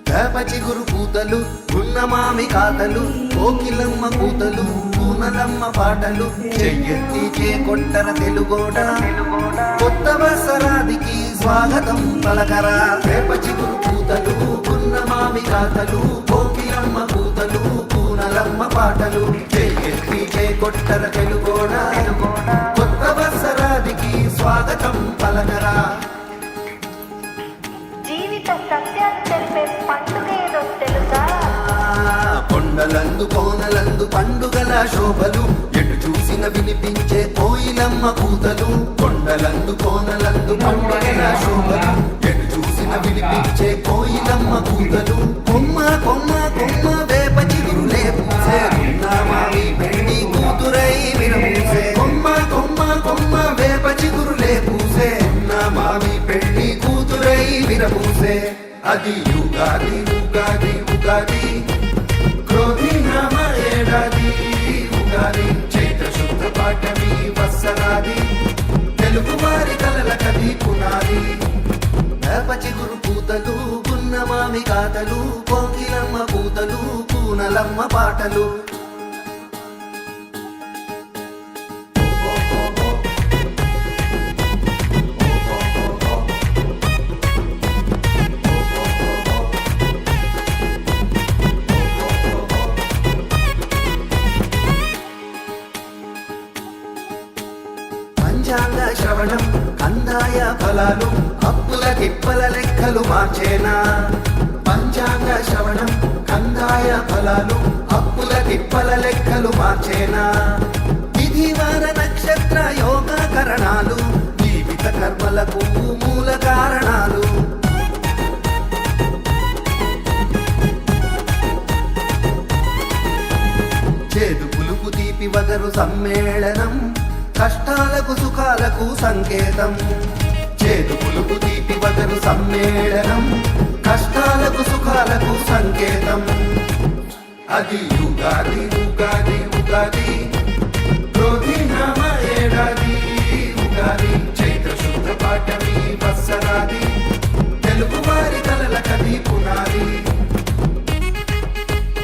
వేప చిగురు పూతలు గున్నమామి కాతలు కోకిలమ్మ కూతలు పూనలమ్మ పాటలు చెయ్యెత్తి చేకొట్టర తెలుగోడ కొత్త వసరాదికి స్వాగతం పలకరా. వేప చిగురు పూతలు గున్నమామి కాతలు కోకిలమ్మ కూతలు పూనలమ్మ పాటలు చెయ్యెత్తి చేకొట్టర తెలుగోడ కొత్త వసరాదికి స్వాగతం పలకరా. కొండలందు కోనలందు పండుగల శోభలు ఎటు చూసిన వినిపించే కోయిలమ్మ కూతలు. కొండలందు కోనలందు పండుగల శోభలు ఎటు చూసిన వినిపించే కోయిలమ్మ కూతలు. కొమ్మ కొమ్మ కొమ్మ వేప చిగురులే పూసే మావి పెళ్లి కూతురై విరమూసే. కొమ్మ కొమ్మ కొమ్మ వేప చిగురులే పూసే మావి పెళ్లి కూతురై విరమూసే. అది యుగాది ఉగాది ఉగాది క్రోధి నామ ఏడాది ఉగాది చైత్ర శుద్ధ పాఠమి వత్సరాది తెలుగు వారి కలల కది పునాది. వేప చిగురు పూతలు గున్నమామి కాతలు కోకిలమ్మ పూతలు పూనలమ్మ పాటలు. పంచాంగ శ్రవణం కందాయ ఫలాలు అప్పుల తిప్పల లెక్కలు మార్చేనా. పంచాంగ శ్రవణం కందాయ ఫలాలు అప్పుల తిప్పల లెక్కలు మార్చేనా. విధివార నక్షత్ర యోగ కరణాలు జీవిత కర్మలకు మూల కారణాలు. చేదు పులుపు తీపి వగరు సమ్మేళనం కష్టాలకు సుఖాలకు సంకేతం. చేదు పులుపు తీపి వగరు సమ్మేళనం కష్టాలకు సుఖాలకు సంకేతం. అది యుగాది ఉగాది ఉగాది క్రోధి నామ ఏడాది ఉగాది చైత్ర శుద్ధ పాఠమి వత్సరాది తెలుగు వారి కలల కది పునాది.